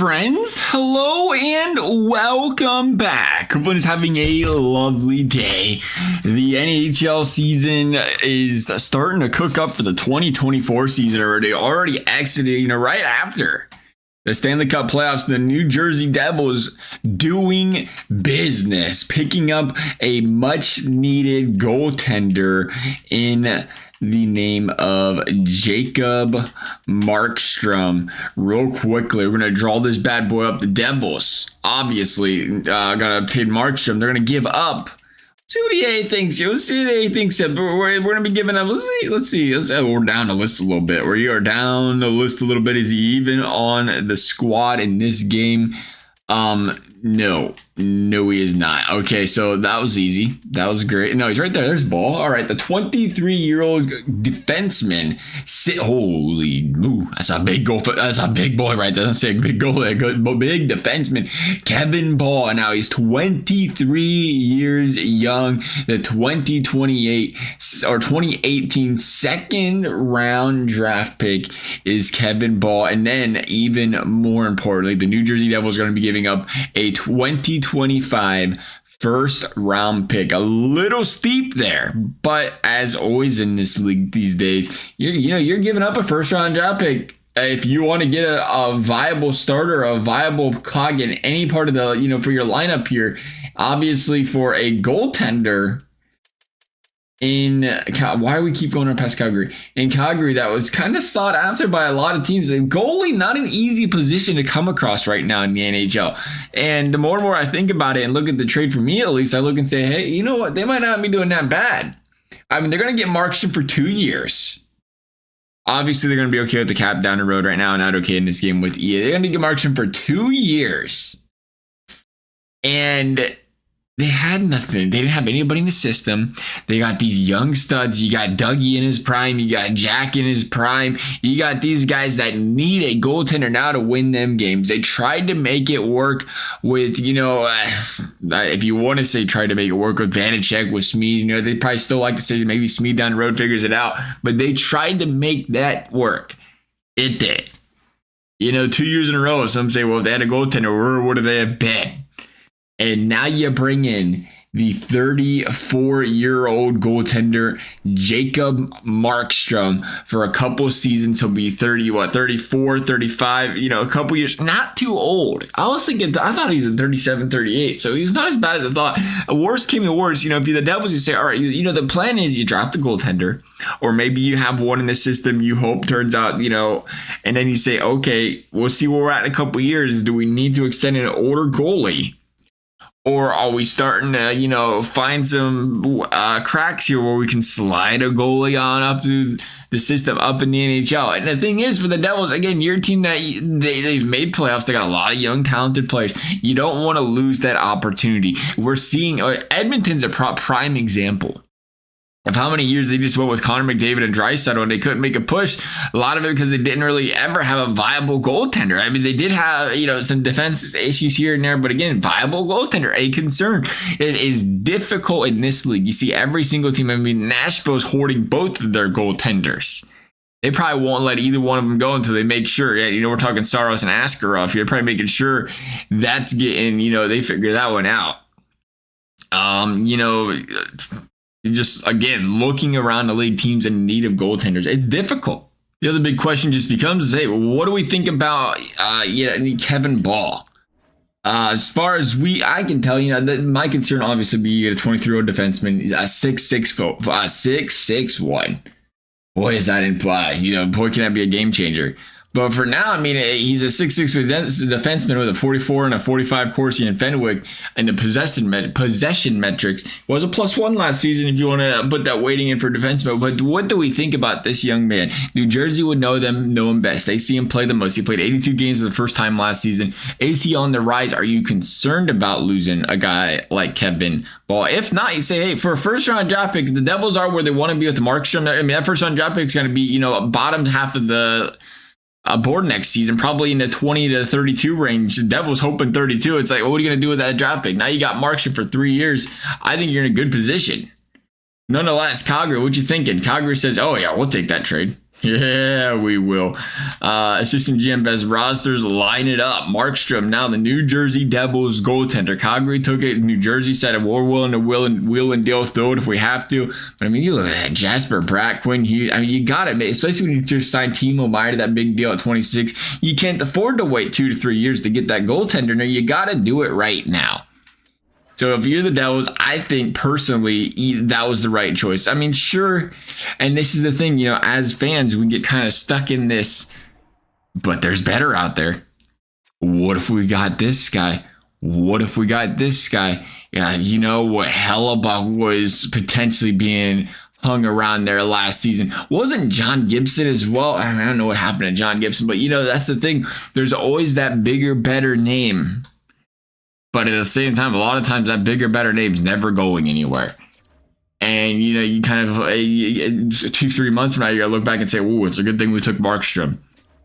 friends. Hello and welcome back. Everyone is having a lovely day. The NHL season is starting to cook up for the 2024 season already exiting right after the Stanley Cup playoffs. The New Jersey Devils doing business, picking up a much needed goaltender in the name of Jacob Markstrom. Real quickly, we're going to draw this bad boy up. The Devils, obviously, got to obtain Markstrom. They're going to give up. See what EA thinks. Let's see what EA thinks. We're going to be giving up. Let's see. We're down the list a little bit. We are down the list a little bit. Is he even on the squad in this game? No, he is not. Okay, so that was easy. That was great. No, he's right there. There's Ball. All right, the 23-year-old defenseman. Holy moo! That's a big goal. That's a big boy right there. Doesn't say big goal. Big defenseman. Kevin Ball. Now he's 23 years young. The 2018 second round draft pick is Kevin Ball. And then even more importantly, the New Jersey Devils are going to be giving up a 2025 first round pick. A little steep there, but as always in this league these days, you're giving up a first round draft pick if you want to get a viable starter, a viable cog in any part of the for your lineup here. Obviously, for a goaltender why do we keep going past Calgary? In Calgary, that was kind of sought after by a lot of teams. The goalie, not an easy position to come across right now in the NHL. And the more and more I think about it and look at the trade, for me at least, I look and say, hey, you know what? They might not be doing that bad. I mean, they're going to get Markstrom for 2 years. Obviously, they're going to be okay with the cap down the road right now, not okay in this game with EA. They're going to get Markstrom for 2 years. And they had nothing. They didn't have anybody in the system. They got these young studs. You got Dougie in his prime. You got Jack in his prime. You got these guys that need a goaltender now to win them games. They tried to make it work with, if you want to say tried to make it work with Vanacek, with Smeed. They probably still like to say maybe Smeed down the road figures it out. But they tried to make that work. It did. 2 years in a row, some say, well, if they had a goaltender, where would they have been? And now you bring in the 34-year-old goaltender, Jacob Markstrom, for a couple of seasons. He'll be 34, 35, a couple years. Not too old. I thought he was 37, 38. So he's not as bad as I thought. Worst came to worst, if you're the Devils, you say, all right, the plan is you draft a goaltender, or maybe you have one in the system you hope turns out, and then you say, okay, we'll see where we're at in a couple of years. Do we need to extend an older goalie? Or are we starting to, find some cracks here where we can slide a goalie on up through the system up in the NHL? And the thing is, for the Devils, again, your team that they've made playoffs, they got a lot of young, talented players. You don't want to lose that opportunity. We're seeing Edmonton's a prime example of how many years they just went with Connor McDavid and Draisaitl and they couldn't make a push. A lot of it because they didn't really ever have a viable goaltender. I mean, they did have, some defense issues here and there, but again, viable goaltender, a concern. It is difficult in this league. You see every single team. I mean, Nashville's hoarding both of their goaltenders. They probably won't let either one of them go until they make sure. We're talking Saros and Askarov. You're probably making sure that's getting, they figure that one out. Just, again, looking around the league, teams in need of goaltenders, it's difficult. The other big question just becomes, hey, what do we think about Kevin Ball? As far as I can tell, my concern obviously be you get a 23-year-old defenseman, a 6'6", Boy, is that imply, boy, can that be a game changer. But for now, I mean, he's a 6'6" defenseman with a 44 and a 45 Corsi and Fenwick, and the possession metrics was a +1 last season if you want to put that weighting in for defenseman. But what do we think about this young man? New Jersey would know him best. They see him play the most. He played 82 games for the first time last season. Is he on the rise? Are you concerned about losing a guy like Kevin Ball? If not, you say, hey, for a first-round draft pick, the Devils are where they want to be with the Markstrom. I mean, that first-round draft pick is going to be, bottom half of the board next season, probably in the 20 to 32 range. The Devils hoping 32. It's like, what are you going to do with that draft pick? Now you got Markstrom for 3 years. I think you're in a good position. Nonetheless, Calgary, what you thinking? Calgary says, oh yeah, we'll take that trade. Yeah, we will. Assistant GM best rosters, line it up. Markstrom, now the New Jersey Devils goaltender. Calgary took it. New Jersey said, we're willing to wheel and deal through it if we have to. But I mean, you look at that Jasper Bratt, Quinn Hughes. I mean, you got it, especially when you just signed Timo Meier to that big deal at 26. You can't afford to wait 2 to 3 years to get that goaltender. No, you got to do it right now. So if you're the Devils, I think personally that was the right choice. I mean, sure, and this is the thing, as fans, we get kind of stuck in this, but there's better out there. What if we got this guy? What if we got this guy? Yeah, what Hellebuck was potentially being hung around there last season. Wasn't John Gibson as well? I don't know what happened to John Gibson, but that's the thing. There's always that bigger, better name. But at the same time, a lot of times that bigger, better name's never going anywhere. And, you kind of 2-3 months from now, you got to look back and say, "Ooh, it's a good thing we took Markstrom.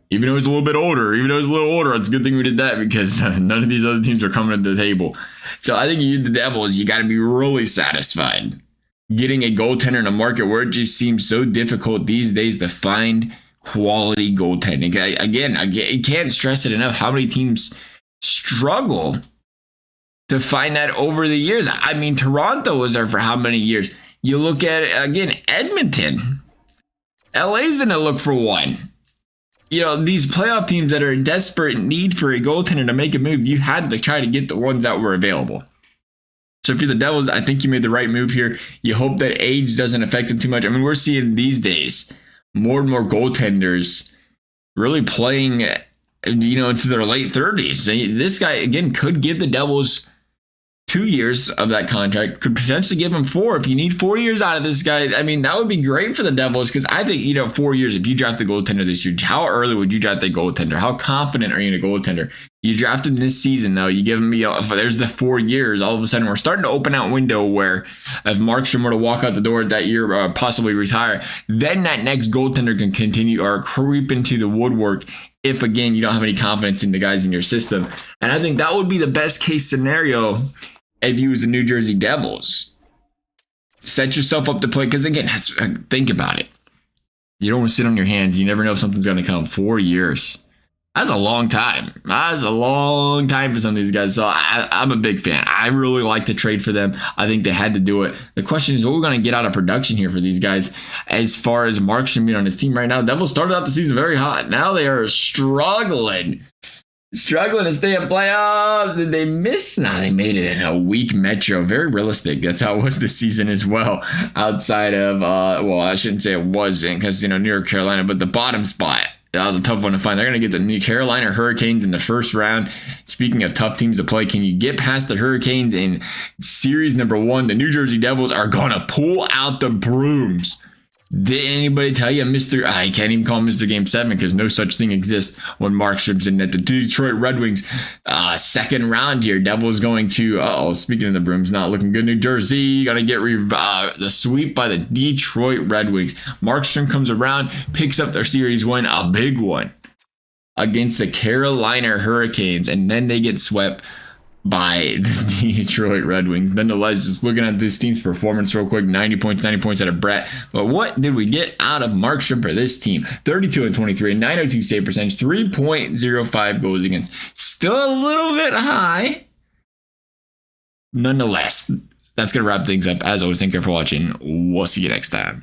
Even though he's a little bit older, it's a good thing we did that because none of these other teams are coming to the table." So I think you, the Devils, you got to be really satisfied getting a goaltender in a market where it just seems so difficult these days to find quality goaltending. Again, I can't stress it enough how many teams struggle to find that over the years. I mean, Toronto was there for how many years? You look at it, again, Edmonton. LA's in a look for one. These playoff teams that are in desperate need for a goaltender to make a move, you had to try to get the ones that were available. So if you're the Devils, I think you made the right move here. You hope that age doesn't affect them too much. I mean, we're seeing these days more and more goaltenders really playing, into their late 30s. This guy, again, could give the Devils 2 years of that contract, could potentially give him 4 if you need 4 years out of this guy. I mean, that would be great for the Devils because I think, 4 years, if you draft a goaltender this year, how early would you draft a goaltender? How confident are you in a goaltender? You draft him this season, though. You give him, if there's the 4 years, all of a sudden we're starting to open out window where if Markstrom were to walk out the door that year, possibly retire, then that next goaltender can continue or creep into the woodwork if, again, you don't have any confidence in the guys in your system. And I think that would be the best case scenario if you was the New Jersey Devils. Set yourself up to play, because again, think about it. You don't want to sit on your hands. You never know if something's going to come. 4 years. That's a long time. That's a long time for some of these guys. So I'm a big fan. I really like to trade for them. I think they had to do it. The question is, what we're going to get out of production here for these guys as far as Markstrom being on his team right now. Devils started out the season very hot. Now they are struggling to stay in playoff. Did they miss? Nah, they made it in a weak Metro. Very realistic. That's how it was this season as well. Outside of, I shouldn't say it wasn't because, New York, Carolina, but the bottom spot. That was a tough one to find. They're going to get the New Carolina Hurricanes in the first round. Speaking of tough teams to play, can you get past the Hurricanes in series number 1? The New Jersey Devils are going to pull out the brooms. Did anybody tell you, I can't even call him Mr. Game 7 because no such thing exists when Markstrom's in at the Detroit Red Wings second round here. Devils going to, speaking of the brooms, not looking good. New Jersey, got to get the sweep by the Detroit Red Wings. Markstrom comes around, picks up their series win, a big one, against the Carolina Hurricanes, and then they get swept by the Detroit Red Wings. Nonetheless, just looking at this team's performance real quick, 90 points out of Brett. But what did we get out of Markstrom for this team? 32-23, 902 save percentage, 3.05 goals against. Still a little bit high. Nonetheless, that's going to wrap things up. As always, thank you for watching. We'll see you next time.